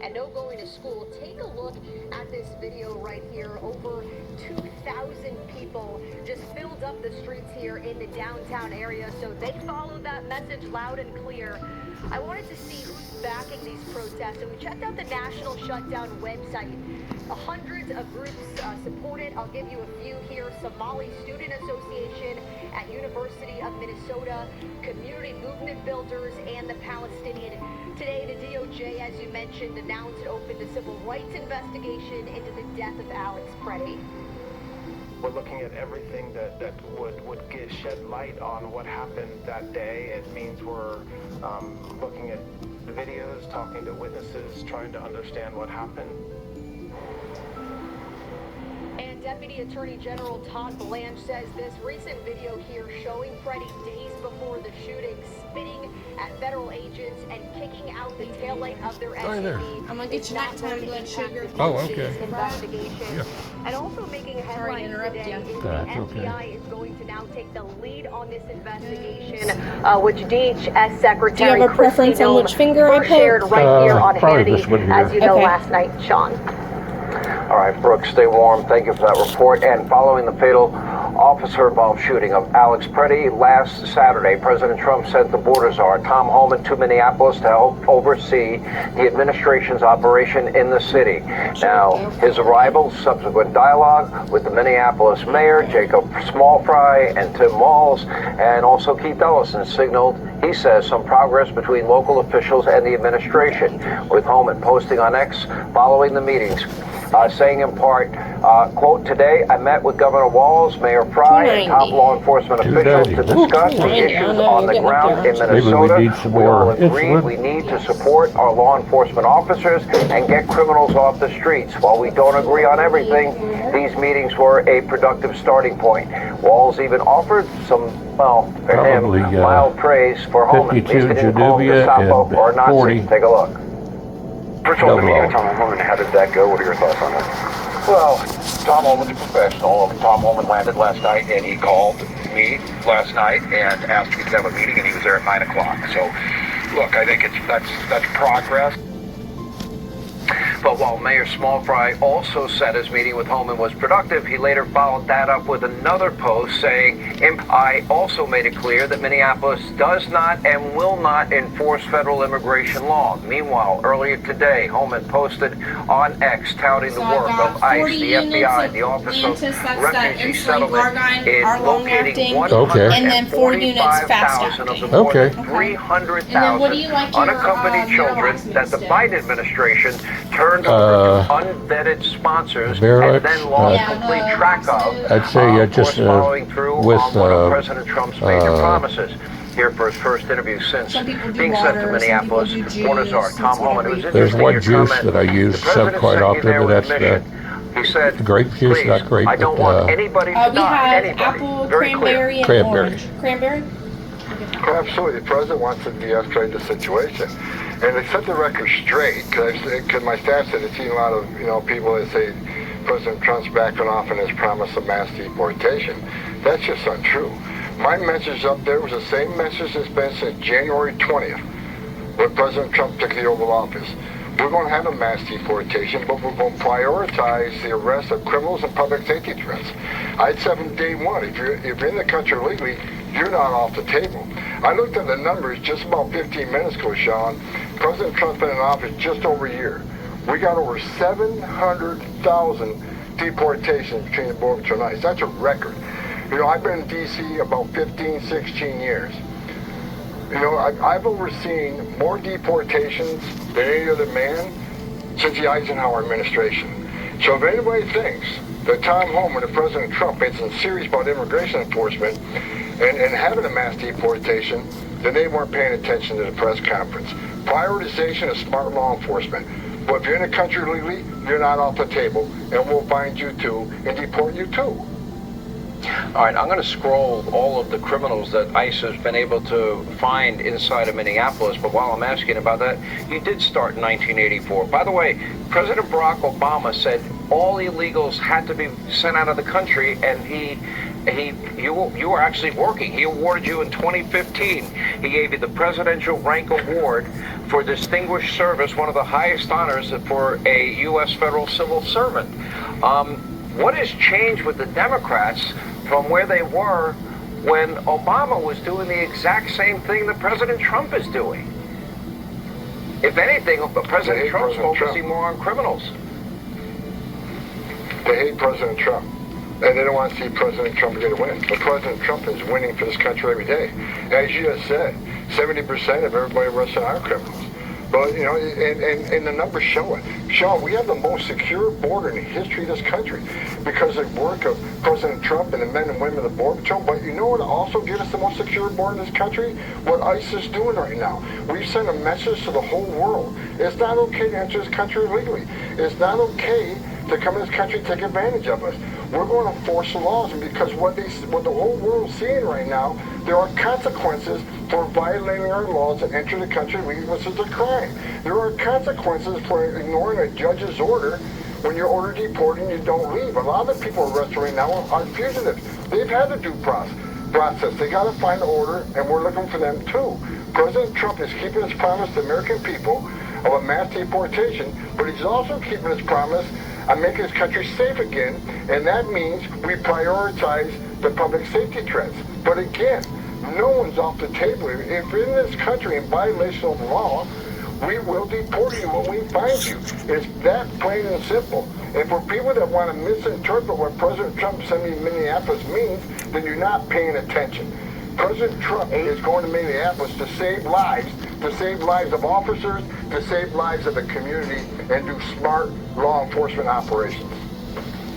and no going to school. Take a look at this video right here. Over 2,000 people just filled up the streets here in the downtown area, so they followed that message loud and clear. I wanted to see who's backing these protests, and we checked out the National Shutdown website. Hundreds of groups support it. I'll give you a few here. Somali Student Association at University of Minnesota, Community Movement Builders, and the Palestinian. Today, the DOJ, as you mentioned, announced it opened a civil rights investigation into the death of Alex Preddy. We're looking at everything that would shed light on what happened that day. It means we're looking at videos, talking to witnesses, trying to understand what happened. And Deputy Attorney General Todd Blanche says this recent video here showing Preddy days before the shooting spitting at federal agents and kicking out the taillight of their SUV. I'm gonna get you nighttime blood sugar. Oh, okay. Investigation. Yeah. And also making headlines today is the FBI is going to now take the lead on this investigation, which DHS Secretary Do you have a preference on which finger I shared poke? right here on probably this one Hannity, here. as you know, Okay. last night, Sean. All right, Brooks, stay warm. Thank you for that report. And following the fatal officer-involved shooting of Alex Preddy last Saturday, President Trump sent the border czar, Tom Homan, to Minneapolis to help oversee the administration's operation in the city. Now, his arrival, subsequent dialogue with the Minneapolis mayor, Jacob Smallfry, and Tim Walz, and also Keith Ellison signaled, he says, some progress between local officials and the administration, with Homan posting on X following the meetings. Saying in part, quote, today I met with Governor Walz, Mayor Fry, and top law enforcement officials to discuss the issues on the ground in Minnesota. We all agree we need to support our law enforcement officers and get criminals off the streets. While we don't agree on everything, these meetings were a productive starting point. Walz even offered some, well, for him, mild praise for Homan. 52 Januvia and or Nazi. 40. Take a look. First of all, the meeting with Tom Homan, how did that go? What are your thoughts on that? Well, Tom Homan's a professional. Tom Homan landed last night, and he called me last night and asked me to have a meeting, and he was there at 9 o'clock. So, look, I think that's progress. But while Mayor Smallfry also said his meeting with Homan was productive, he later followed that up with another post saying, I also made it clear that Minneapolis does not and will not enforce federal immigration law. Meanwhile, earlier today, Homan posted on X touting the work of ICE, the FBI, the Office of Refugee Settlement in locating 145,000 of the more than 300,000 unaccompanied children that the Biden administration turned over to unvetted sponsors and then lost complete track of. I'd say just following through with on one of President Trump's major promises. Here for his first interview since being sent to Minneapolis, border czar Tom Homan, who's there's one juice that I use quite often, but that's he said, grape juice, not grape, I don't but, want anybody to we die. have Anybody. apple, Very cranberry, clear. and orange. Cranberry? Absolutely. The president wants to de-escalate the situation. And to set the record straight, because my staff said it's seen a lot of people that say President Trump's backing off on his promise of mass deportation. That's just untrue. My message up there was the same message that's been since January 20th, when President Trump took the Oval Office. We're going to have a mass deportation, but we're going to prioritize the arrest of criminals and public safety threats. I said from day one, if you're in the country legally, you're not off the table. I looked at the numbers just about 15 minutes ago, Sean. President Trump's been in office just over a year. We got over 700,000 deportations between the border between us. That's a record. I've been in D.C. about 15, 16 years. I've overseen more deportations than any other man since the Eisenhower administration. So if anybody thinks that Tom Homan and President Trump ain't serious about immigration enforcement and having a mass deportation, then they weren't paying attention to the press conference. Prioritization is smart law enforcement. But if you're in the country legally, you're not off the table, and we'll find you too and deport you too. All right, I'm going to scroll all of the criminals that ICE has been able to find inside of Minneapolis, but while I'm asking about that, you did start in 1984. By the way, President Barack Obama said all illegals had to be sent out of the country, and he you were actually working. He awarded you in 2015. He gave you the Presidential Rank Award for Distinguished Service, one of the highest honors for a U.S. federal civil servant. What has changed with the Democrats from where they were when Obama was doing the exact same thing that President Trump is doing? If anything, President Trump's focusing more on criminals. They hate President Trump, and they don't want to see President Trump get a win. But President Trump is winning for this country every day. As you just said, 70% of everybody arrested are criminals. But, you know, and the numbers show it. Sean, we have the most secure border in the history of this country because of the work of President Trump and the men and women of the Border Patrol. But you know what also gives us the most secure border in this country? What ICE is doing right now. We've sent a message to the whole world. It's not okay to enter this country illegally. It's not okay to come in this country and take advantage of us. We're going to enforce the laws, and because what the whole world's seeing right now, there are consequences for violating our laws and entering the country illegally, which is a crime. There are consequences for ignoring a judge's order when you're ordered deported and you don't leave. A lot of the people arrested right now are fugitives. They've had the due process. They got to find the order, and we're looking for them too. President Trump is keeping his promise to the American people of a mass deportation, but he's also keeping his promise on making this country safe again, and that means we prioritize the public safety threats. But again, no one's off the table. If you're in this country in violation of the law, we will deport you when we find you. It's that plain and simple. And for people that want to misinterpret what President Trump sending to Minneapolis means, then you're not paying attention. President Trump is going to Minneapolis to save lives of officers, to save lives of the community, and do smart law enforcement operations.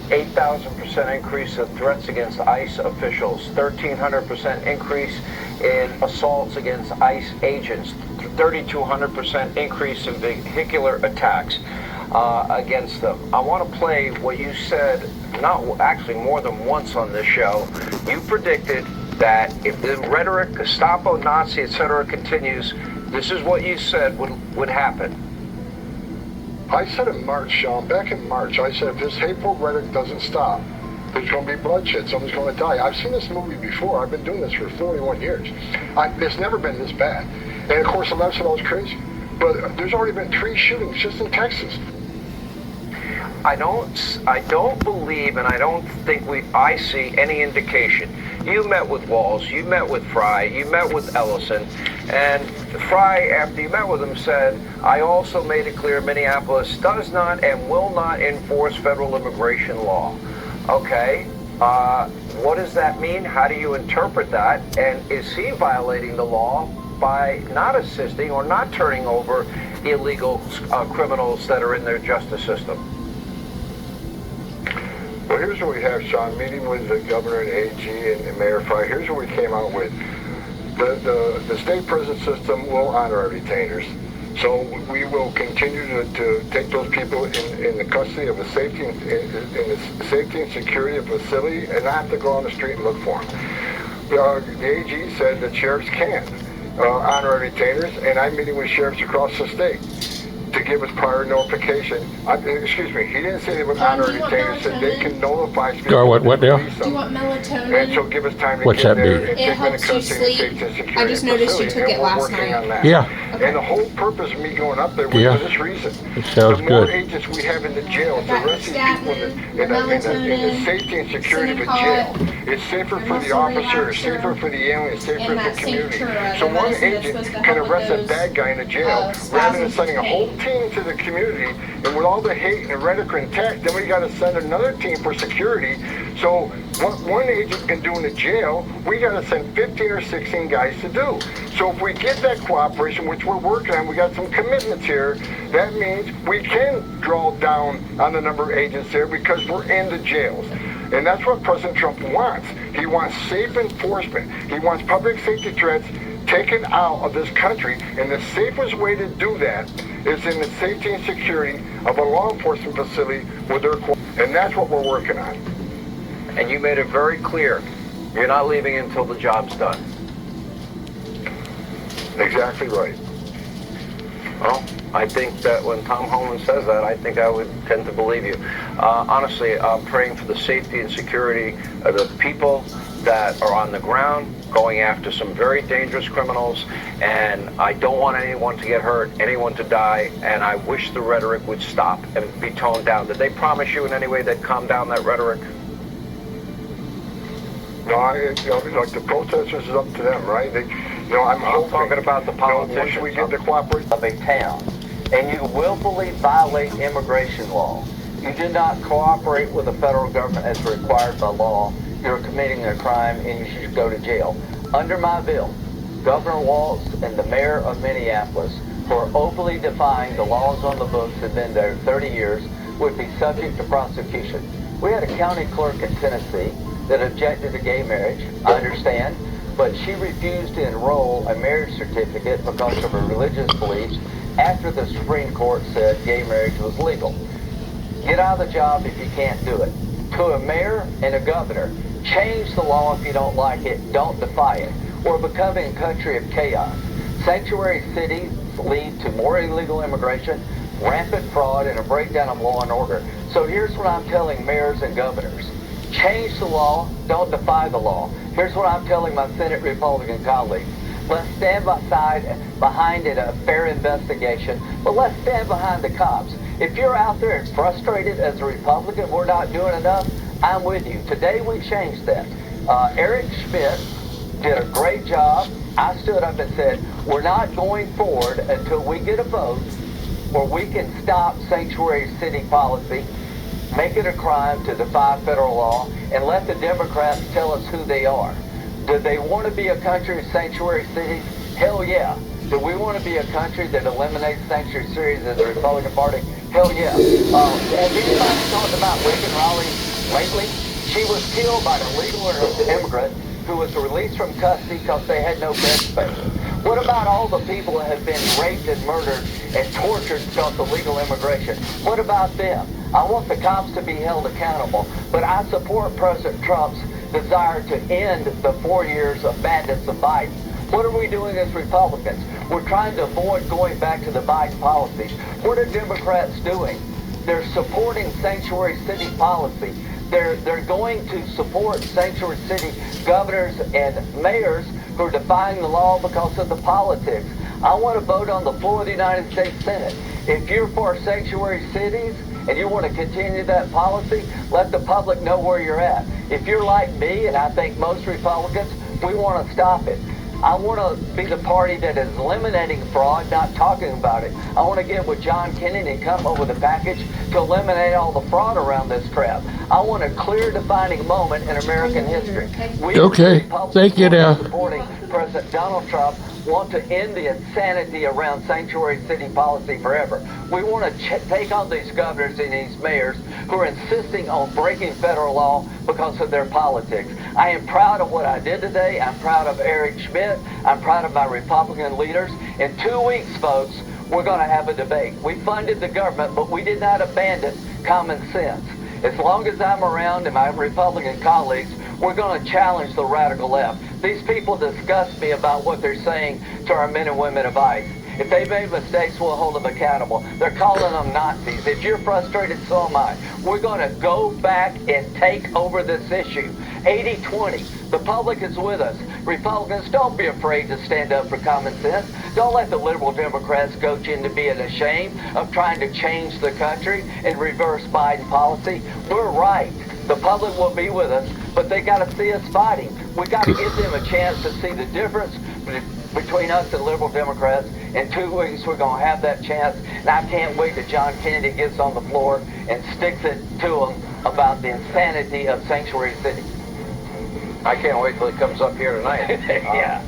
8,000% increase in threats against ICE officials, 1,300% increase in assaults against ICE agents, 3,200% increase in vehicular attacks against them. I want to play what you said, not actually more than once on this show. You predicted that if the rhetoric, Gestapo, Nazi, etc. continues, this is what you said would happen. I said in March, Sean, back in March, I said if this hateful rhetoric doesn't stop, there's going to be bloodshed. Someone's going to die. I've seen this movie before. I've been doing this for 41 years. It's never been this bad. And of course, the left said I was crazy. But there's already been 3 shootings just in Texas. I don't believe, and I don't think I see any indication. You met with Walls, you met with Fry, you met with Ellison, and Fry, after you met with him, said, I also made it clear Minneapolis does not and will not enforce federal immigration law. Okay, what does that mean? How do you interpret that? And is he violating the law by not assisting or not turning over illegal criminals that are in their justice system? Well, here's what we have, Sean, meeting with the governor and AG and Mayor Fry. Here's what we came out with. The state prison system will honor our retainers. So we will continue to take those people in the custody of a safety in the safety and security of a facility and not have to go on the street and look for them. The AG said that sheriffs can honor our retainers, and I'm meeting with sheriffs across the state to give us prior notification. Excuse me, he didn't say they would honor our retainers, said they can notify people. What now? Do you want melatonin? And so give us time to What's get that there mean? and It take them helps to you custody and sleep. safety and security I just noticed you facility, took it and we're last working night. on that. Yeah. And the whole purpose of me going up there was Yeah. for this reason. It sounds The more good. agents we have in the jails, Got arresting people in the melatonin, safety and security of a Cinnamon jail, Hot, it's safer for the muscle officer, it's relaxer, safer for the alien, it's safer and for that the community. Cinctura, So the one medicine that's agent supposed to can help arrest with a those, bad guy in a jail rather than spasms sending a of whole pain. team to the community, and with all the hate and the rhetoric intact, then we got to send another team for security. So what one agent can do in the jail, we got to send 15 or 16 guys to do. So if we get that cooperation, which we're working on, we got some commitments here, that means we can draw down on the number of agents there because we're in the jails. And that's what President Trump wants. He wants safe enforcement. He wants public safety threats taken out of this country. And the safest way to do that is in the safety and security of a law enforcement facility with their and that's what we're working on. And you made it very clear, you're not leaving until the job's done. Exactly right. Well, I think that when Tom Homan says that, I think I would tend to believe you. Honestly, I'm praying for the safety and security of the people that are on the ground going after some very dangerous criminals, and I don't want anyone to get hurt, anyone to die, and I wish the rhetoric would stop and be toned down. Did they promise you in any way they'd calm down that rhetoric? No, like the protesters is up to them, right? I'm talking about the politicians. Once we get the cooperation of a town, and you willfully violate immigration law, you do not cooperate with the federal government as required by law, you're committing a crime and you should go to jail. Under my bill, Governor Walz and the mayor of Minneapolis, who are openly defying the laws on the books that have been there 30 years, would be subject to prosecution. We had a county clerk in Tennessee that objected to gay marriage, I understand, but she refused to enroll a marriage certificate because of her religious beliefs after the Supreme Court said gay marriage was legal. Get out of the job if you can't do it. To a mayor and a governor, change the law if you don't like it, don't defy it. We're becoming a country of chaos. Sanctuary cities lead to more illegal immigration, rampant fraud, and a breakdown of law and order. So here's what I'm telling mayors and governors. Change the law, don't defy the law. Here's what I'm telling my Senate Republican colleagues. Let's stand behind a fair investigation, but let's stand behind the cops. If you're out there and frustrated as a Republican, we're not doing enough, I'm with you. Today we changed that. Eric Schmidt did a great job. I stood up and said, we're not going forward until we get a vote where we can stop sanctuary city policy, make it a crime to defy federal law, and let the Democrats tell us who they are. Do they want to be a country of sanctuary cities? Hell yeah. Do we want to be a country that eliminates sanctuary cities as the Republican Party? Hell yeah. Has anybody talked about Reagan Raleigh lately? She was killed by an illegal immigrant who was released from custody because they had no bed space. What about all the people that have been raped and murdered and tortured because of illegal immigration? What about them? I want the cops to be held accountable, but I support President Trump's desire to end the 4 years of madness of Biden. What are we doing as Republicans? We're trying to avoid going back to the Biden policies. What are Democrats doing? They're supporting sanctuary city policy. They're going to support sanctuary city governors and mayors who are defying the law because of the politics. I want to vote on the floor of the United States Senate. If you're for sanctuary cities and you want to continue that policy, let the public know where you're at. If you're like me, and I think most Republicans, we want to stop it. I want to be the party that is eliminating fraud, not talking about it. I want to get with John Kennedy and come up with a package to eliminate all the fraud around this crap. I want a clear defining moment in American history. Okay, thank you now. Supporting President Donald Trump want to end the insanity around sanctuary city policy forever. We want to take on these governors and these mayors who are insisting on breaking federal law because of their politics. I am proud of what I did today. I'm proud of Eric Schmidt. I'm proud of my Republican leaders. In 2 weeks, folks, we're going to have a debate. We funded the government, but we did not abandon common sense. As long as I'm around and my Republican colleagues, we're going to challenge the radical left. These people disgust me about what they're saying to our men and women of ICE. If they made mistakes, we'll hold them accountable. They're calling them Nazis. If you're frustrated, so am I. We're going to go back and take over this issue. 80-20. The public is with us. Republicans, don't be afraid to stand up for common sense. Don't let the liberal Democrats coach you into being ashamed of trying to change the country and reverse Biden policy. We're right. The public will be with us, but they got to see us fighting. We got to give them a chance to see the difference between us and liberal Democrats. In 2 weeks, we're going to have that chance, and I can't wait till John Kennedy gets on the floor and sticks it to them about the insanity of sanctuary cities. I can't wait till he comes up here tonight. Yeah.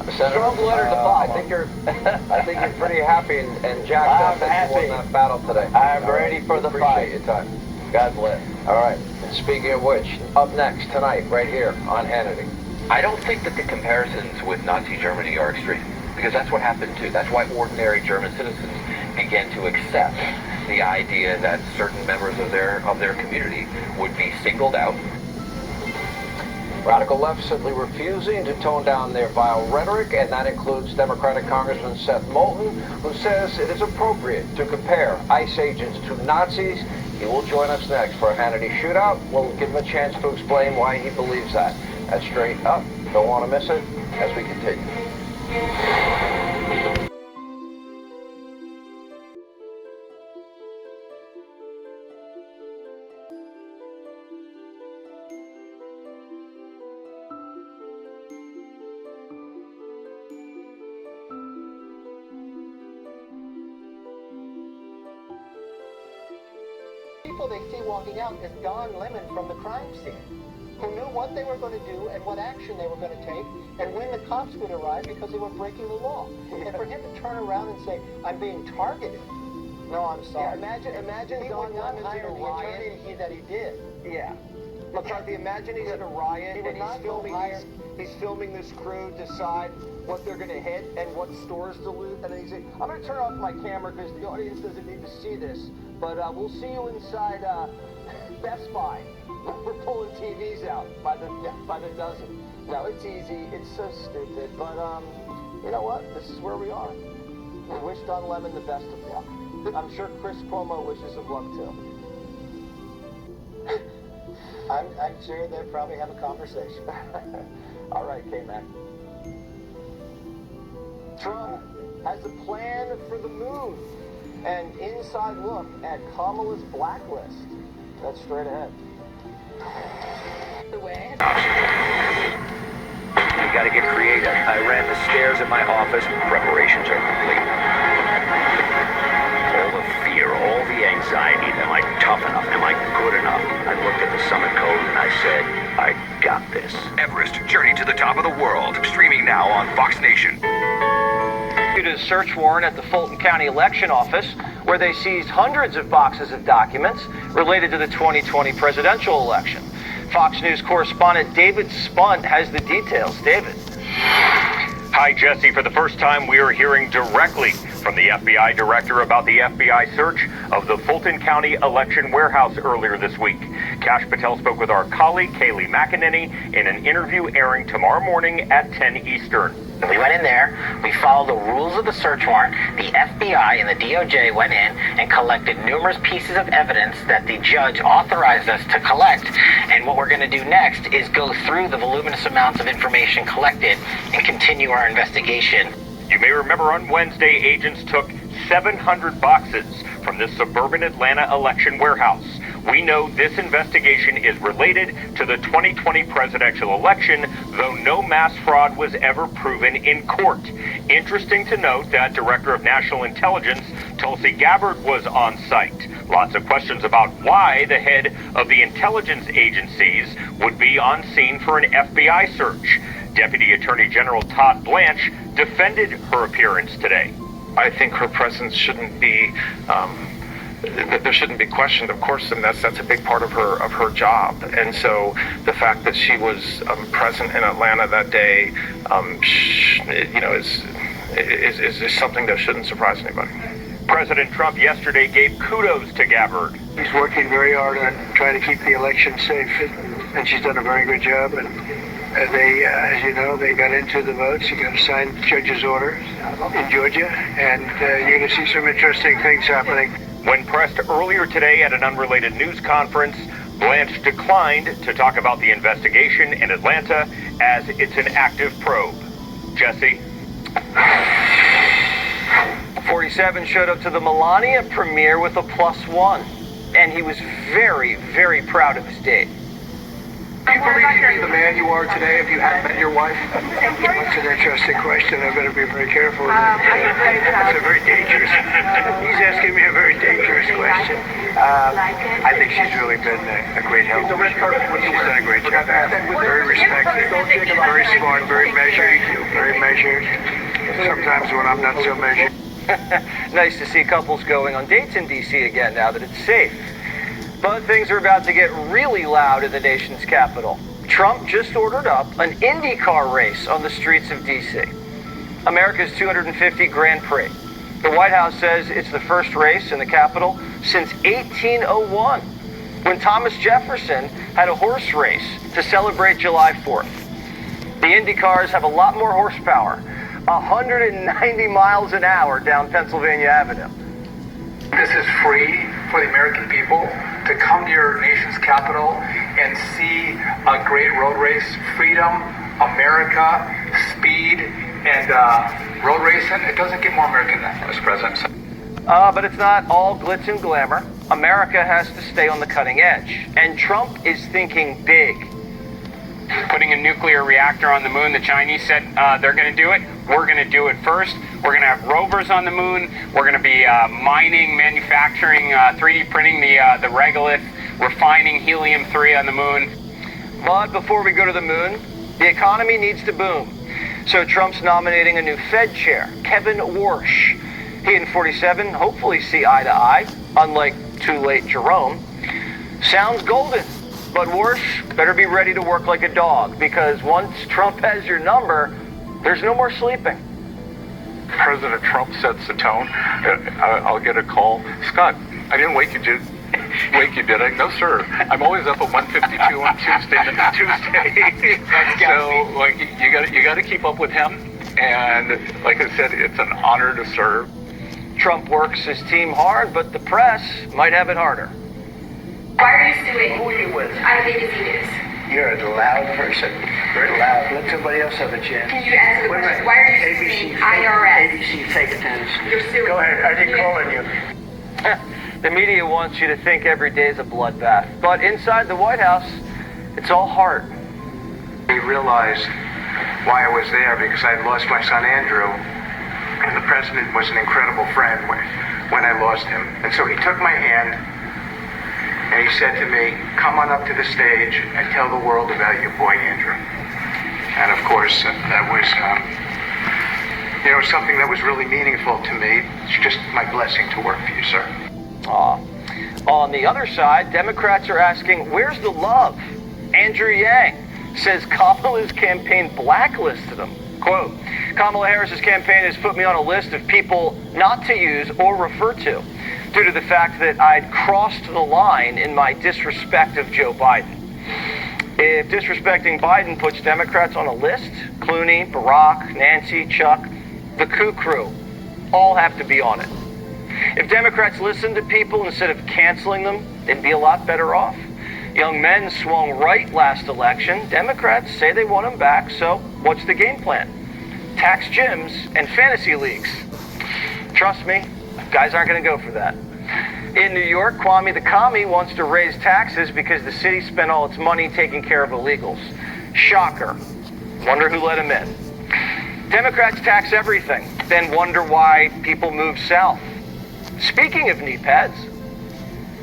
Senator, Strong letter to follow. I think you're pretty happy and jacked up that you won that battle today. I'm ready for the fight. Appreciate your time. God bless. All right. And speaking of which, up next tonight, right here on Hannity. I don't think that the comparisons with Nazi Germany are extreme, because that's what happened too. That's why ordinary German citizens began to accept the idea that certain members of their community would be singled out Radical left simply refusing to tone down their vile rhetoric, and that includes Democratic Congressman Seth Moulton, who says it is appropriate to compare ICE agents to Nazis. He will join us next for a Hannity Shootout. We'll give him a chance to explain why he believes that. That's Straight Up. Don't want to miss it as we continue. People they see walking out is Don Lemon from the crime scene, who knew what they were going to do and what action they were going to take and when the cops would arrive because they were breaking the law. And for him to turn around and say, I'm being targeted. No, I'm sorry. Yeah, imagine Don Lemon hired the attorney that he did. Yeah. McCarthy, imagine he's at a riot and he's filming this crew decide what they're going to hit and what stores to loot. And then he's like, I'm going to turn off my camera because the audience doesn't need to see this. But we'll see you inside Best Buy. We're pulling TVs out by the dozen. No, it's easy. It's so stupid. But you know what? This is where we are. We wish Don Lemon the best of luck. I'm sure Chris Cuomo wishes him luck too. I'm sure they'll probably have a conversation. All right, K-Mac. Trump has a plan for the move. An inside look at Kamala's blacklist. That's straight ahead. We gotta get creative. I ran the stairs in my office. Preparations are complete. All the fear, all the anxiety. Am I tough enough? Am I good enough? I looked at the Summit Code and I said, I got this. Everest, Journey to the Top of the World. Streaming now on Fox Nation. A search warrant at the Fulton County Election Office, where they seized hundreds of boxes of documents related to the 2020 presidential election. Fox News correspondent David Spunt has the details. David. Hi, Jesse. For the first time, we are hearing directly from the FBI director about the FBI search of the Fulton County election warehouse earlier this week. Kash Patel spoke with our colleague, Kayleigh McEnany, in an interview airing tomorrow morning at 10 Eastern. We went in there, we followed the rules of the search warrant, the FBI and the DOJ went in and collected numerous pieces of evidence that the judge authorized us to collect, and what we're going to do next is go through the voluminous amounts of information collected and continue our investigation. You may remember on Wednesday, agents took 700 boxes from this suburban Atlanta election warehouse. We know this investigation is related to the 2020 presidential election, though no mass fraud was ever proven in court. Interesting to note that Director of National Intelligence Tulsi Gabbard was on site. Lots of questions about why the head of the intelligence agencies would be on scene for an FBI search. Deputy Attorney General Todd Blanche defended her appearance today. I think her presence shouldn't be there shouldn't be questioned, of course, and that's a big part of her job. And so the fact that she was present in Atlanta that day, is something that shouldn't surprise anybody. President Trump yesterday gave kudos to Gabbard. He's working very hard on trying to keep the election safe, and she's done a very good job. And they, as you know, they got into the votes. You got a signed judge's order in Georgia, and you're going to see some interesting things happening. When pressed earlier today at an unrelated news conference, Blanche declined to talk about the investigation in Atlanta as it's an active probe. Jesse? 47 showed up to the Melania premiere with a +1, and he was very, very proud of his date. Do you believe you'd be the man you are today if you hadn't met your wife? That's an interesting question. I better be very careful with it. That's a very dangerous. He's asking me a very dangerous question. I think she's really been a great help. She's done a great job. Very respected, very smart, very measured. Sometimes when I'm not so measured. Nice to see couples going on dates in D.C. again now that it's safe. But things are about to get really loud in the nation's capital. Trump just ordered up an IndyCar race on the streets of D.C. America's 250 Grand Prix. The White House says it's the first race in the capital since 1801. when Thomas Jefferson had a horse race to celebrate July 4th. The Indy cars have a lot more horsepower, 190 miles an hour down Pennsylvania Avenue. This is free for the American people to come to your nation's capital and see a great road race. Freedom, America, speed, and road racing. It doesn't get more American than that, Mr. President. But it's not all glitz and glamour. America has to stay on the cutting edge. And Trump is thinking big. Putting a nuclear reactor on the moon, the Chinese said they're going to do it. We're going to do it first. We're going to have rovers on the moon. We're going to be mining, manufacturing, 3D printing the regolith, refining helium-3 on the moon. But before we go to the moon, the economy needs to boom. So Trump's nominating a new Fed chair, Kevin Warsh. He and 47 hopefully see eye to eye, unlike too late Jerome. Sounds golden, but Warsh better be ready to work like a dog, because once Trump has your number, there's no more sleeping. President Trump sets the tone. I'll get a call. Scott, I didn't wake you, did I? No, sir. I'm always up at 1:52 on Tuesday. So, like, you got to keep up with him. And like I said, it's an honor to serve. Trump works his team hard, but the press might have it harder. Why are you suing? Who are you with? I'm ABC News. You're a loud person. Very loud. Let somebody else have a chance. Can you answer the question? Why are you suing IRS? ABC fake attendance. You're suing. Go ahead. I didn't call on you. The media wants you to think every day is a bloodbath. But inside the White House, it's all heart. We realized why I was there, because I had lost my son Andrew, and the president was an incredible friend when I lost him. And so he took my hand, and he said to me, "Come on up to the stage and tell the world about your boy Andrew." And of course, that was, something that was really meaningful to me. It's just my blessing to work for you, sir. On the other side, Democrats are asking, where's the love? Andrew Yang says Kamala's campaign blacklisted him. Quote, Kamala Harris's campaign has put me on a list of people not to use or refer to due to the fact that I'd crossed the line in my disrespect of Joe Biden. If disrespecting Biden puts Democrats on a list, Clooney, Barack, Nancy, Chuck, the coup crew all have to be on it. If Democrats listened to people instead of canceling them, they'd be a lot better off. Young men swung right last election. Democrats say they want them back, so what's the game plan? Tax gyms and fantasy leagues. Trust me, guys aren't going to go for that. In New York, Kwame the Commie wants to raise taxes because the city spent all its money taking care of illegals. Shocker. Wonder who let him in. Democrats tax everything, then wonder why people move south. Speaking of knee pads.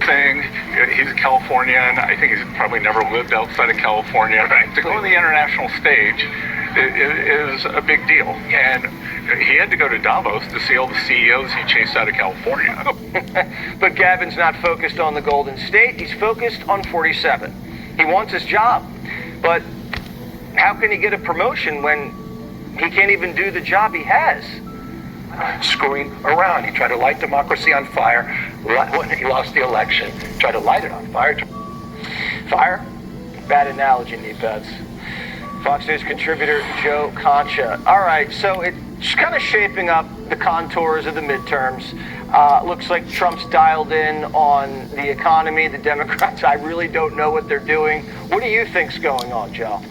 He's a Californian. I think he's probably never lived outside of California. Right. To go on the international stage is a big deal. And he had to go to Davos to see all the CEOs he chased out of California. But Gavin's not focused on the Golden State. He's focused on 47. He wants his job. But how can he get a promotion when he can't even do the job he has? Screwing around. He tried to light democracy on fire when he lost the election. Tried to light it on fire. Fire? Bad analogy, knee pads. Fox News contributor Joe Concha. All right, so it's kind of shaping up the contours of the midterms. Looks like Trump's dialed in on the economy. The Democrats, I really don't know what they're doing. What do you think's going on, Joe?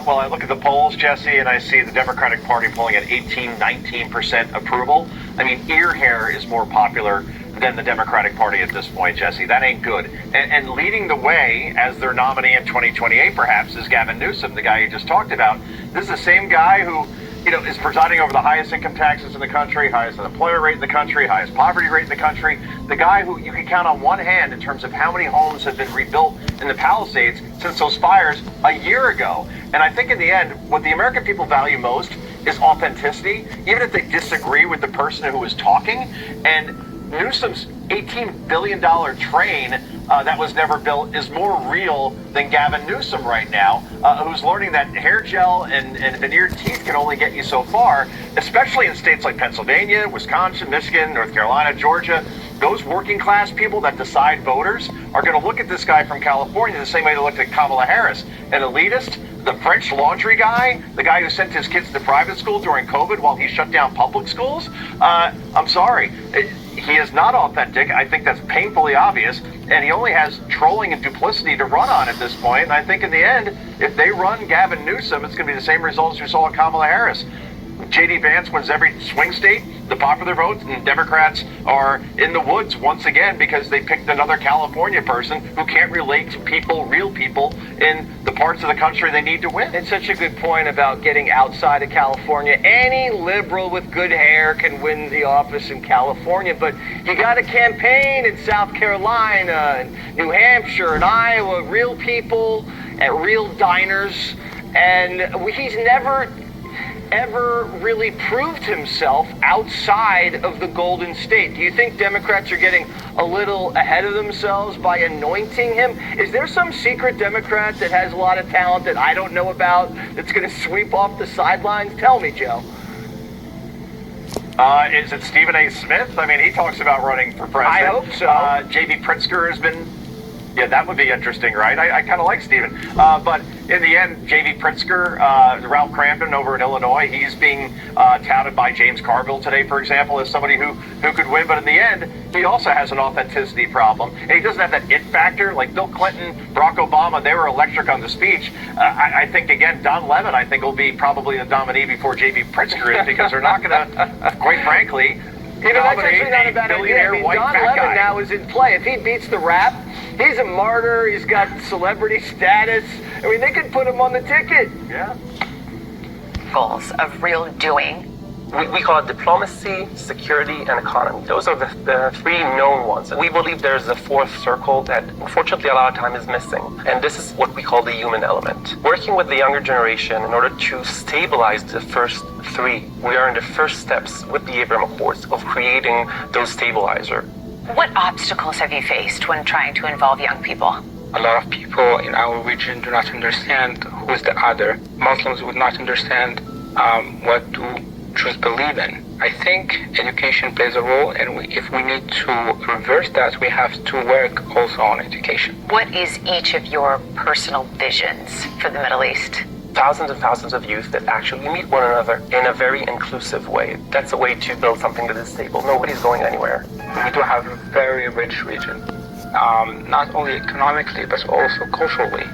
Well, I look at the polls, Jesse, and I see the Democratic Party polling at 19% approval. I mean, ear hair is more popular than the Democratic Party at this point, Jesse. That ain't good. And leading the way as their nominee in 2028, perhaps, is Gavin Newsom, the guy you just talked about. This is the same guy who, is presiding over the highest income taxes in the country, highest unemployment rate in the country, highest poverty rate in the country. The guy who you can count on one hand in terms of how many homes have been rebuilt in the Palisades since those fires a year ago. And I think in the end, what the American people value most is authenticity, even if they disagree with the person who is talking. And Newsom's $18 billion train that was never built is more real than Gavin Newsom right now, who's learning that hair gel and veneered teeth can only get you so far, especially in states like Pennsylvania, Wisconsin, Michigan, North Carolina, Georgia. those working class people that decide voters are going to look at this guy from California the same way they looked at Kamala Harris, an elitist, the French laundry guy, the guy who sent his kids to private school during COVID while he shut down public schools. I'm sorry. He is not authentic. I think that's painfully obvious, and he only has trolling and duplicity to run on at this point. And I think in the end, if they run Gavin Newsom, it's going to be the same results we saw with Kamala Harris. J.D. Vance wins every swing state, the popular votes, and Democrats are in the woods once again because they picked another California person who can't relate to people, real people, in the parts of the country they need to win. It's such a good point about getting outside of California. Any liberal with good hair can win the office in California, but you got to campaign in South Carolina, and New Hampshire, and Iowa, real people at real diners, and he's never ever really proved himself outside of the Golden State. Do you think Democrats are getting a little ahead of themselves by anointing him? Is there some secret Democrat that has a lot of talent that I don't know about that's going to sweep off the sidelines? Tell me, Joe. Is it Stephen A. Smith? I mean, he talks about running for president. I hope so. J.B. Pritzker has been... Yeah, that would be interesting, right? I kind of like Stephen. But in the end, J.B. Pritzker, Ralph Crampton over in Illinois, he's being touted by James Carville today, for example, as somebody who could win. But in the end, he also has an authenticity problem. And he doesn't have that it factor. Like Bill Clinton, Barack Obama, they were electric on the speech. I think, again, Don Lemon, I think, will be probably the nominee before J.B. Pritzker is because they're not going to, quite frankly, that's actually not a bad idea. I mean, Don Lemon now is in play. If he beats the rap, he's a martyr. He's got celebrity status. I mean, they could put him on the ticket. Yeah. Goals of real doing. We call it diplomacy, security, and economy. Those are the three known ones. We believe there's a fourth circle that, unfortunately, a lot of time is missing. And this is what we call the human element. Working with the younger generation in order to stabilize the first three, we are in the first steps with the Abraham Accords of creating those stabilizers. What obstacles have you faced when trying to involve young people? A lot of people in our region do not understand who is the other. Muslims would not understand what to Jews believe in. I think education plays a role, and if we need to reverse that, we have to work also on education. What is each of your personal visions for the Middle East? Thousands and thousands of youth that actually meet one another in a very inclusive way. That's a way to build something that is stable. Nobody's going anywhere. We do have a very rich region, not only economically, but also culturally.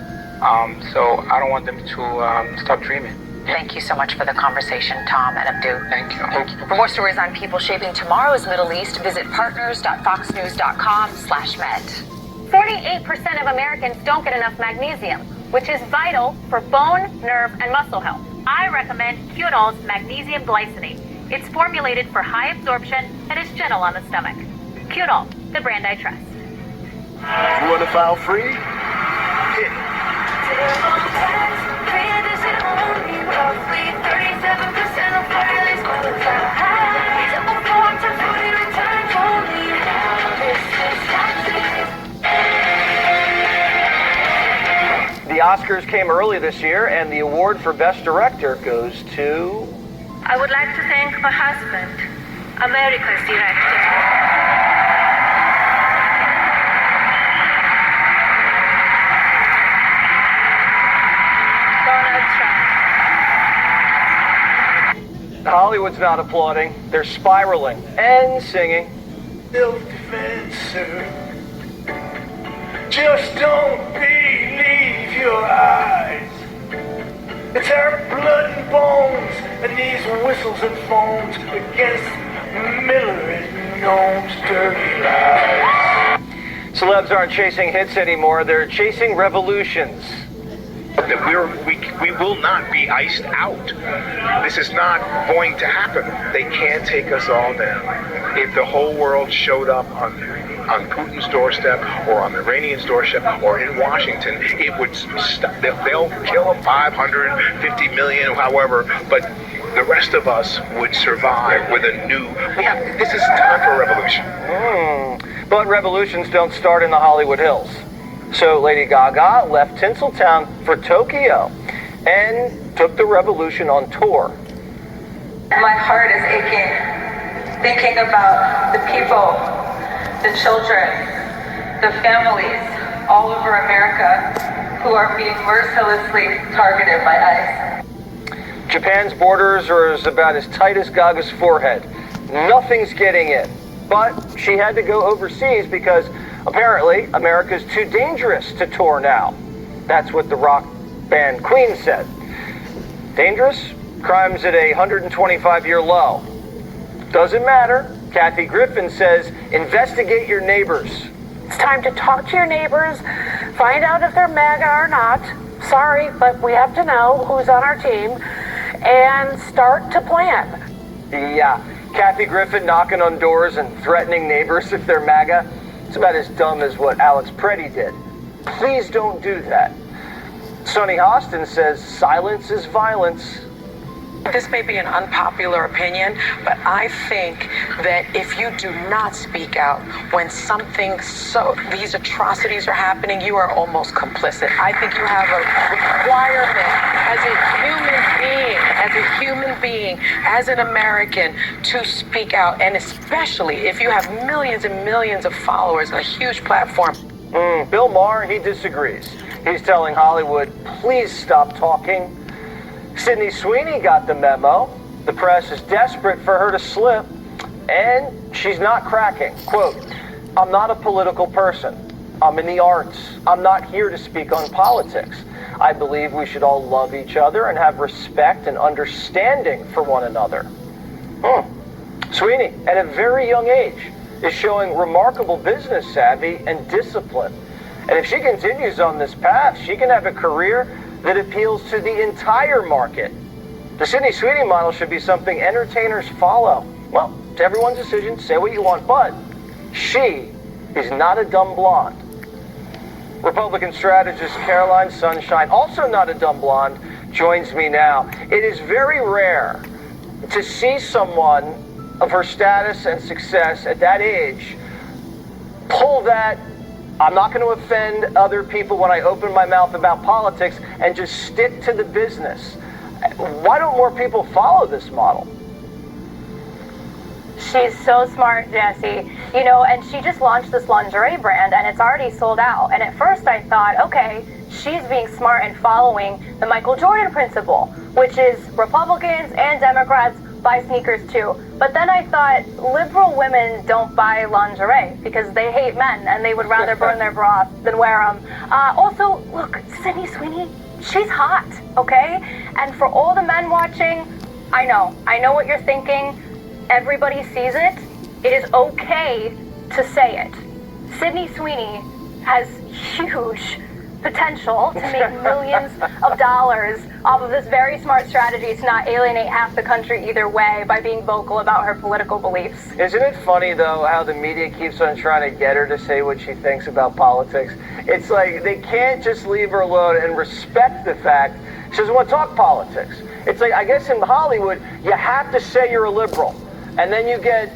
So I don't want them to stop dreaming. Thank you so much for the conversation, Tom and Abdu. Thank you. For more stories on people shaping tomorrow's Middle East, visit partners.foxnews.com/med. 48% of Americans don't get enough magnesium, which is vital for bone, nerve, and muscle health. I recommend Qunol's Magnesium Glycinate. It's formulated for high absorption and is gentle on the stomach. Qunol, the brand I trust. You want to file free? The Oscars came early this year, and the award for Best Director goes to... I would like to thank my husband, America's director. Donald Trump. Hollywood's not applauding. They're spiraling and singing. Self-defense, sir. Just don't believe your eyes. It's our blood and bones and these whistles and foams against Miller and Gnome's dirty lies. Celebs aren't chasing hits anymore. They're chasing revolutions. We will not be iced out. This is not going to happen. They can't take us all down. If the whole world showed up on Putin's doorstep or on the Iranian's doorstep or in Washington, it would stop. They'll kill 550 million, however, but the rest of us would survive with a new... This is time for a revolution. But revolutions don't start in the Hollywood Hills. So Lady Gaga left Tinseltown for Tokyo and took the revolution on tour. My heart is aching, thinking about the people the children, the families all over America who are being mercilessly targeted by ICE. Japan's borders are about as tight as Gaga's forehead. Nothing's getting in. But she had to go overseas because apparently America's too dangerous to tour now. That's what the rock band Queen said. Dangerous? Crime's at a 125-year low. Doesn't matter. Kathy Griffin says, investigate your neighbors. It's time to talk to your neighbors, find out if they're MAGA or not. Sorry, but we have to know who's on our team, and start to plan. Yeah, Kathy Griffin knocking on doors and threatening neighbors if they're MAGA. It's about as dumb as what Alex Preddy did. Please don't do that. Sonny Hostin says silence is violence. This may be an unpopular opinion, but I think that if you do not speak out when these atrocities are happening, you are almost complicit. I think you have a requirement as a human being, as an American, to speak out, and especially if you have millions and millions of followers and a huge platform. Bill Maher, he disagrees. He's telling Hollywood, please stop talking. Sydney Sweeney got the memo. The press is desperate for her to slip, and she's not cracking. Quote, I'm not a political person. I'm in the arts. I'm not here to speak on politics. I believe we should all love each other and have respect and understanding for one another. Sweeney, at a very young age, is showing remarkable business savvy and discipline. And if she continues on this path, she can have a career that appeals to the entire market. The Sydney Sweeney model should be something entertainers follow. Well, it's everyone's decision, say what you want, but she is not a dumb blonde. Republican strategist Caroline Sunshine, also not a dumb blonde, joins me now. It is very rare to see someone of her status and success at that age pull that I'm not going to offend other people when I open my mouth about politics and just stick to the business. Why don't more people follow this model? She's so smart, Jesse. You know, and she just launched this lingerie brand and it's already sold out. And at first I thought, okay, she's being smart and following the Michael Jordan principle, which is Republicans and Democrats buy sneakers too. But then I thought liberal women don't buy lingerie because they hate men and they would rather burn their bra than wear them. Also, look, Sydney Sweeney, she's hot, okay? And for all the men watching, I know what you're thinking. Everybody sees it. It is okay to say it. Sydney Sweeney has huge potential to make millions of dollars off of this very smart strategy to not alienate half the country either way by being vocal about her political beliefs. Isn't it funny, though, how the media keeps on trying to get her to say what she thinks about politics? It's like they can't just leave her alone and respect the fact she doesn't want to talk politics. It's like, I guess in Hollywood, you have to say you're a liberal. And then you get,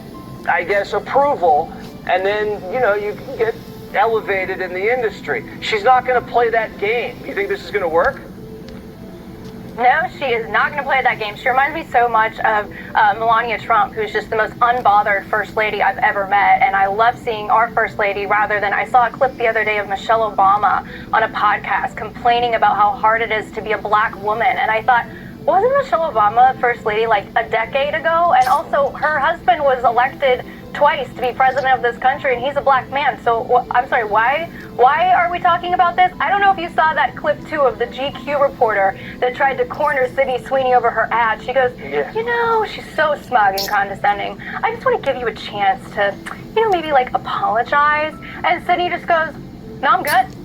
I guess, approval, and then, you know, you can get elevated in the industry. She's not going to play that game. You think this is going to work? No, she is not going to play that game. She reminds me so much of Melania Trump, who's just the most unbothered first lady I've ever met. And I love seeing our first lady rather than, I saw a clip the other day of Michelle Obama on a podcast complaining about how hard it is to be a black woman. And I thought, wasn't Michelle Obama first lady like a decade ago? And also her husband was elected twice to be president of this country, and he's a black man. So I'm sorry, why are we talking about this? I don't know if you saw that clip too of the GQ reporter that tried to corner Sydney Sweeney over her ad. She goes, you know, she's so smug and condescending. I just want to give you a chance to, you know, maybe like apologize. And Sydney just goes, no, I'm good.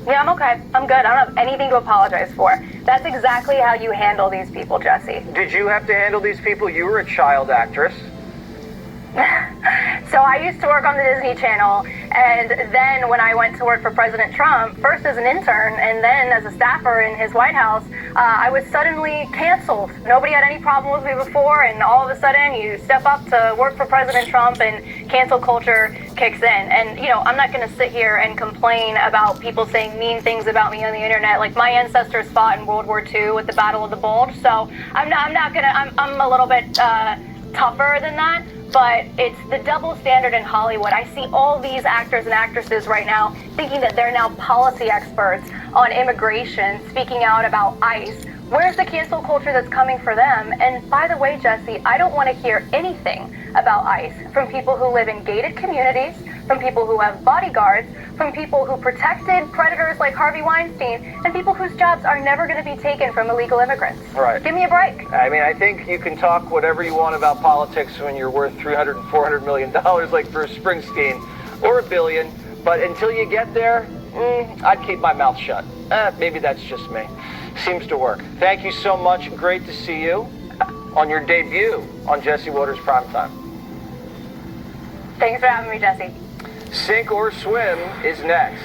Yeah, I'm okay. I'm good. I don't have anything to apologize for. That's exactly how you handle these people, Jesse. Did you have to handle these people? You were a child actress. So I used to work on the Disney Channel, and then when I went to work for President Trump, first as an intern and then as a staffer in his White House, I was suddenly canceled. Nobody had any problem with me before, and all of a sudden you step up to work for President Trump and cancel culture kicks in. And, you know, I'm not going to sit here and complain about people saying mean things about me on the internet. Like, my ancestors fought in World War II with the Battle of the Bulge, so I'm a little bit tougher than that. but it's the double standard in Hollywood. I see all these actors and actresses right now thinking that they're now policy experts on immigration, speaking out about ICE. Where's the cancel culture that's coming for them? And by the way, Jesse, I don't want to hear anything about ICE from people who live in gated communities, from people who have bodyguards, from people who protected predators like Harvey Weinstein, and people whose jobs are never going to be taken from illegal immigrants. Right. Give me a break. I mean, I think you can talk whatever you want about politics when you're worth $300 and $400 million like Bruce Springsteen, or $1 billion, but until you get there, I'd keep my mouth shut. Maybe that's just me. Seems to work. Thank you so much. Great to see you on your debut on Jesse Waters Primetime. Thanks for having me, Jesse. Sink or Swim is next.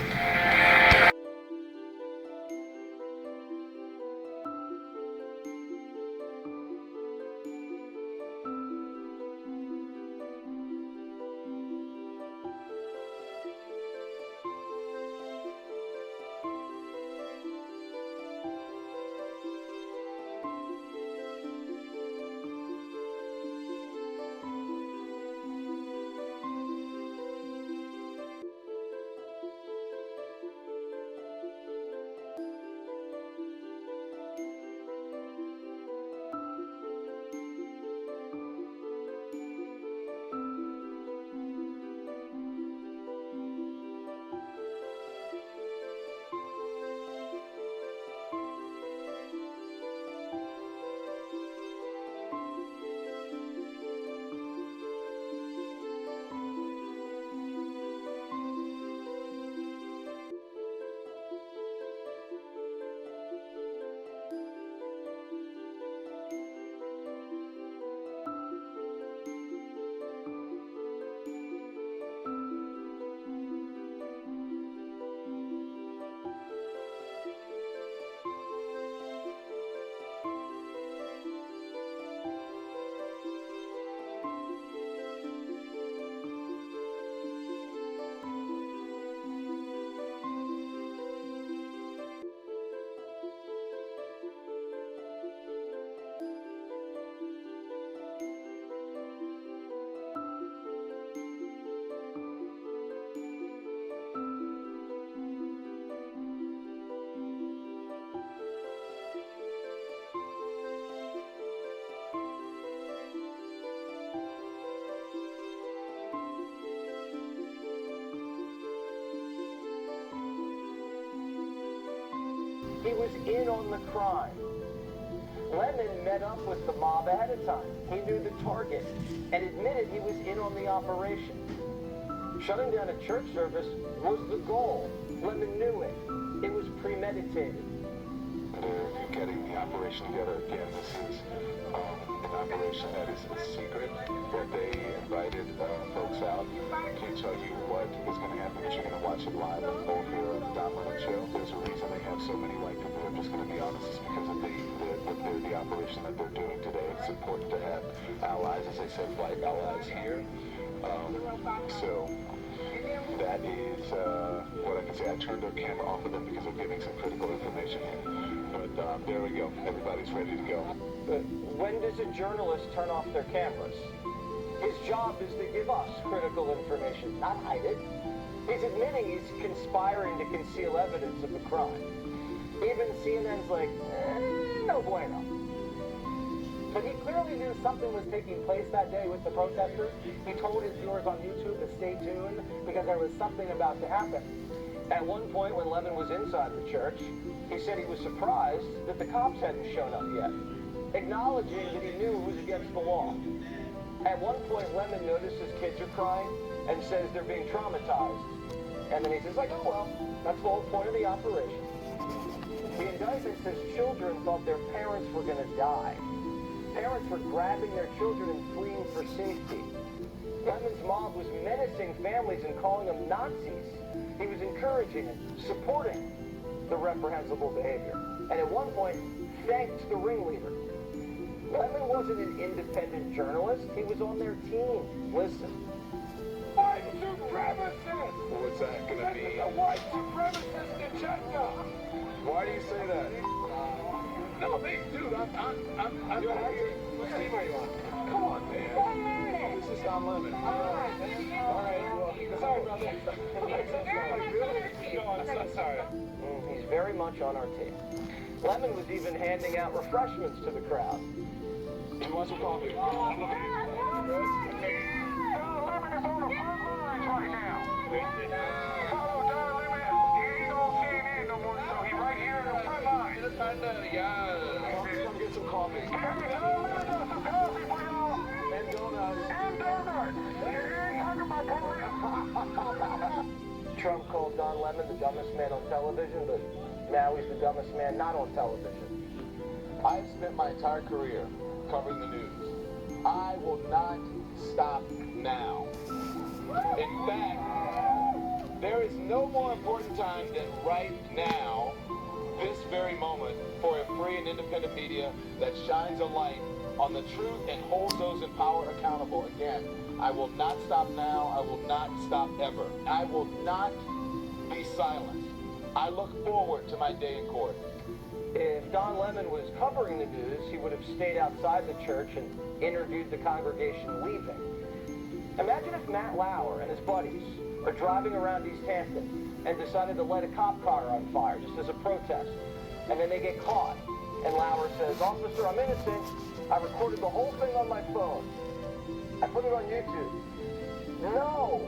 He was in on the crime. Lemon met up with the mob ahead of time. He knew the target and admitted he was in on the operation. Shutting down a church service was the goal. Lemon knew it. It was premeditated. They're getting the operation together again. This is an operation that is a secret, where they invited folks out to tell you what is going to happen, but you're going to watch it live on both here on the Don Lemon Show. There's a reason they have so many white people. I'm just going to be honest. It's because of the operation that they're doing today. It's important to have allies, as I said, white allies here. So that is what I can say. I turned their camera off of them because they're giving some critical information here. But there we go. Everybody's ready to go. But when does a journalist turn off their cameras? His job is to give us critical information, not hide it. He's admitting he's conspiring to conceal evidence of a crime. Even CNN's like, no bueno. But he clearly knew something was taking place that day with the protesters. He told his viewers on YouTube to stay tuned because there was something about to happen. At one point, when Lemon was inside the church, he said he was surprised that the cops hadn't shown up yet, acknowledging that he knew it was against the law. At one point, Lemon notices kids are crying and says they're being traumatized. And then he says, like, oh, well, that's the whole point of the operation. The indictment says children thought their parents were going to die. Parents were grabbing their children and fleeing for safety. Lemon's mob was menacing families and calling them Nazis. He was encouraging and supporting the reprehensible behavior. And at one point, thanked the ringleader. Lemon wasn't an independent journalist. He was on their team. Listen. White supremacist! What's that going to be? The white supremacist agenda! Why do you say that? No, dude, I'm Let's see where you are. Come on, man. This is Don Lemon. All right. Well, sorry about that. I'm so sorry. He's very much on our team. Lemon was even handing out refreshments to the crowd. He wants some coffee. I'm looking. Don Lemon is on the front lines right now. Follow Don Lemon. He ain't on CNN no more, so he's right here in the front line. Come get some coffee. Don Lemon got some coffee for y'all. And donuts. And donuts. You ain't talking about police. Trump called Don Lemon the dumbest man on television, but now he's the dumbest man not on television. I've spent my entire career covering the news. I will not stop now. In fact, there is no more important time than right now, this very moment, for a free and independent media that shines a light on the truth and holds those in power accountable. Again, I will not stop now. I will not stop ever. I will not be silent. I look forward to my day in court. If Don Lemon was covering the news, he would have stayed outside the church and interviewed the congregation leaving. Imagine if Matt Lauer and his buddies are driving around East Hampton and decided to light a cop car on fire just as a protest. And then they get caught. And Lauer says, "Officer, I'm innocent. I recorded the whole thing on my phone. I put it on YouTube." No!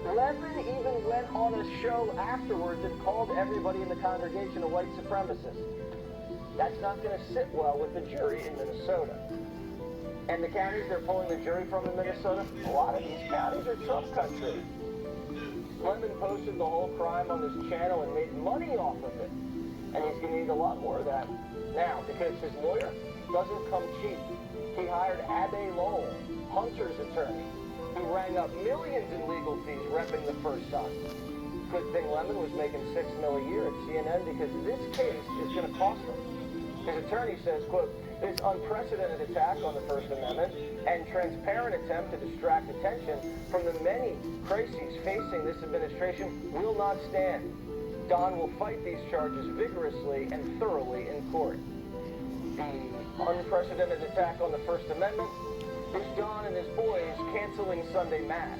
Lemon even went on a show afterwards and called everybody in the congregation a white supremacist. That's not going to sit well with the jury in Minnesota. And the counties they're pulling the jury from in Minnesota, a lot of these counties are Trump country. Lemon posted the whole crime on his channel and made money off of it. And he's going to need a lot more of that now, because his lawyer doesn't come cheap. He hired Abbe Lowell, Hunter's attorney, who rang up millions in legal fees repping the First Son. Good thing Lemon was making $6 million a year at CNN, because this case is going to cost him. His attorney says, quote, "This unprecedented attack on the First Amendment and transparent attempt to distract attention from the many crises facing this administration will not stand. Don will fight these charges vigorously and thoroughly in court." The unprecedented attack on the First Amendment is Don and his boys canceling Sunday Mass.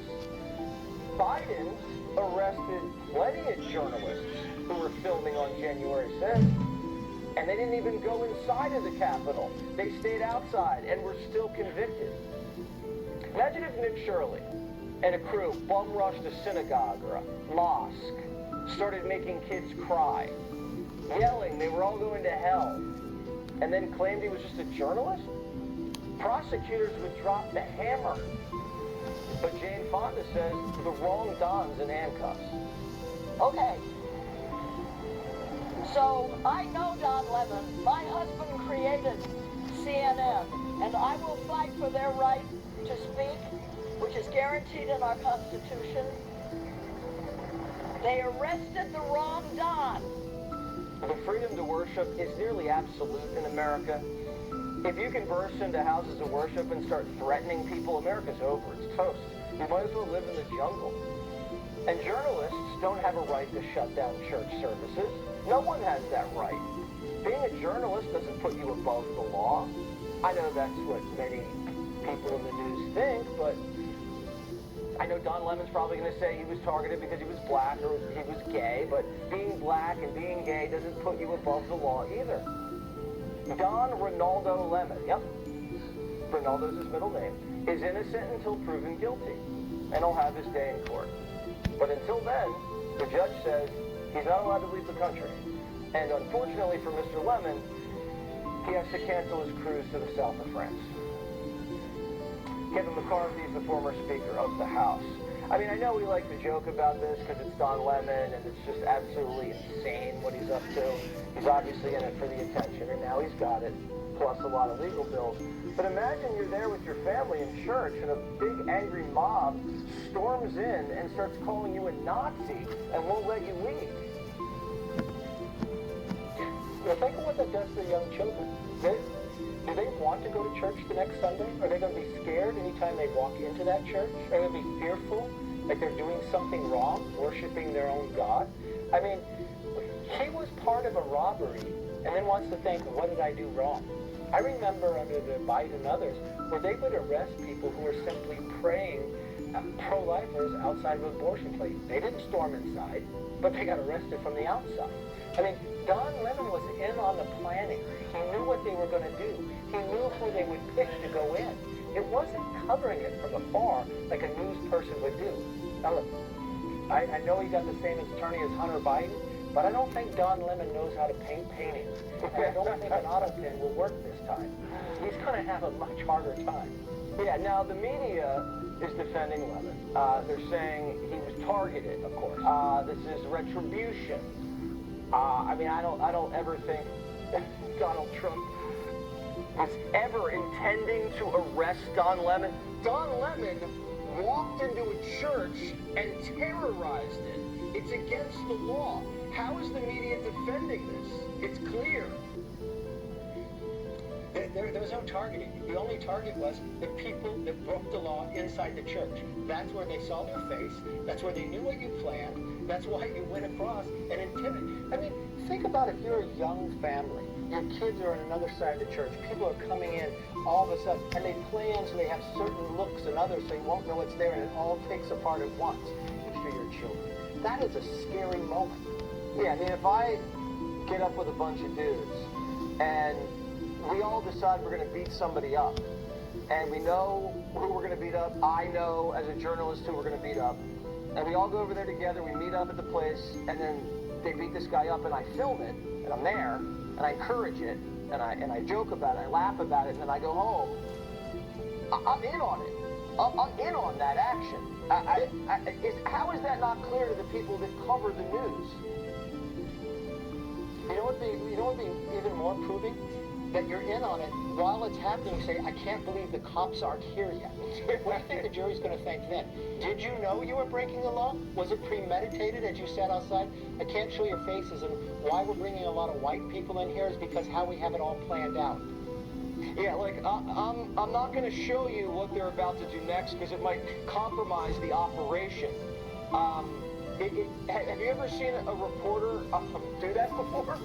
Biden arrested plenty of journalists who were filming on January 6th, and they didn't even go inside of the Capitol. They stayed outside and were still convicted. Imagine if Nick Shirley and a crew bum rushed a synagogue or a mosque, started making kids cry, yelling they were all going to hell, and then claimed he was just a journalist. Prosecutors would drop the hammer. But Jane Fonda says the wrong Don's in handcuffs. Okay. So I know Don Lemon. My husband created CNN, and I will fight for their right to speak, which is guaranteed in our Constitution. They arrested the wrong Don. The freedom to worship is nearly absolute in America. If you can burst into houses of worship and start threatening people, America's over. It's toast. You might as well live in the jungle. And journalists don't have a right to shut down church services. No one has that right. Being a journalist doesn't put you above the law. I know that's what many people in the news think, but I know Don Lemon's probably going to say he was targeted because he was black or he was gay, but being black and being gay doesn't put you above the law either. Don Ronaldo Lemon, yep, Ronaldo's his middle name, is innocent until proven guilty, and he'll have his day in court. But until then, the judge says he's not allowed to leave the country. And unfortunately for Mr. Lemon, he has to cancel his cruise to the south of France. Kevin McCarthy is the former Speaker of the House. I mean, I know we like to joke about this because it's Don Lemon and it's just absolutely insane what he's up to. He's obviously in it for the attention, and now he's got it, plus a lot of legal bills. But imagine you're there with your family in church and a big angry mob storms in and starts calling you a Nazi and won't let you leave. Now think of what that does to the young children. Do they want to go to church the next Sunday? Are they going to be scared anytime they walk into that church? Are they going to be fearful like they're doing something wrong, worshiping their own God? I mean, he was part of a robbery and then wants to think, what did I do wrong? I remember under the Biden and others where they would arrest people who were simply praying pro-lifers outside of an abortion clinic. They didn't storm inside, but they got arrested from the outside. I mean, Don Lemon was in on the planning. He knew what they were going to do. He knew who they would pick to go in. It wasn't covering it from afar like a news person would do. Now look, I know he got the same attorney as Hunter Biden, but I don't think Don Lemon knows how to paint paintings. And I don't think an auto pin will work this time. He's going to have a much harder time. Yeah, now the media is defending Lemon. They're saying he was targeted, of course. This is retribution. I mean, I don't ever think Donald Trump was ever intending to arrest Don Lemon. Don Lemon walked into a church and terrorized it. It's against the law. How is the media defending this? It's clear. There was no targeting. The only target was the people that broke the law inside the church. That's where they saw their face. That's where they knew what you planned. That's why you went across and intimidated. I mean, think about if you're a young family. Your kids are on another side of the church. People are coming in all of a sudden, and they plan so they have certain looks and others so you won't know it's there, and it all takes apart at once. For your children. That is a scary moment. Yeah, I mean, if I get up with a bunch of dudes and we all decide we're going to beat somebody up, and we know who we're going to beat up, I know as a journalist who we're going to beat up, and we all go over there together, we meet up at the place, and then they beat this guy up, and I film it, and I'm there, and I encourage it, and I joke about it, I laugh about it, and then I go home. I'm in on it. I'm in on that action. How is that not clear to the people that cover the news? You know what would be even more proving? That you're in on it while it's happening. You say, I can't believe the cops aren't here yet. What do you think the jury's going to think then? Did you know you were breaking the law? Was it premeditated as you sat outside? I can't show your faces, and why we're bringing a lot of white people in here is because how we have it all planned out. Yeah, like, I'm not going to show you what they're about to do next because it might compromise the operation. Have you ever seen a reporter do that before?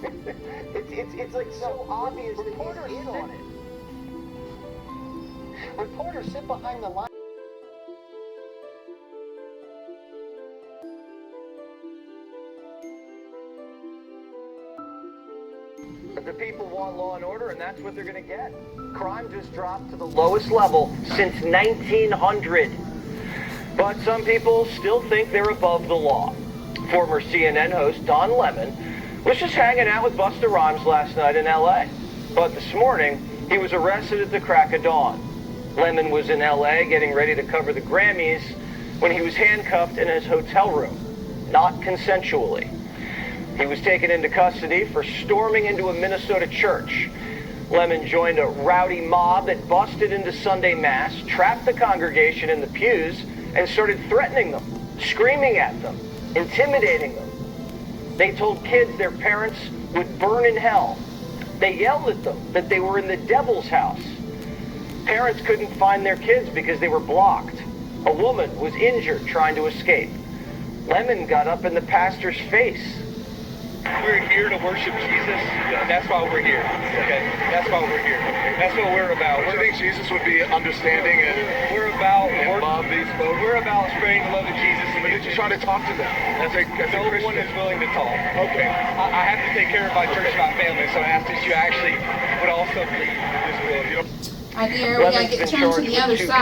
it's like so obvious that he's in on it. Reporters sit behind the line. The people want law and order, and that's what they're going to get. Crime just dropped to the lowest level since 1900. But some people still think they're above the law. Former CNN host Don Lemon was just hanging out with Busta Rhymes last night in L.A. But this morning, he was arrested at the crack of dawn. Lemon was in L.A. getting ready to cover the Grammys when he was handcuffed in his hotel room, not consensually. He was taken into custody for storming into a Minnesota church. Lemon joined a rowdy mob that busted into Sunday Mass, trapped the congregation in the pews, and started threatening them, screaming at them, intimidating them. They told kids their parents would burn in hell. They yelled at them that they were in the devil's house. Parents couldn't find their kids because they were blocked. A woman was injured trying to escape. Lemon got up in the pastor's face. We're here to worship Jesus. That's why we're here. Okay, that's why we're here. That's what we're about. Do you think Jesus would be understanding and we're about love these folks? We're about spreading the love of Jesus. But did you try to talk to them? No one is willing to talk. Okay. I have to take care of my church and my family, so I asked that you actually would also lead this bill. Right here, we gotta get turned to the other side.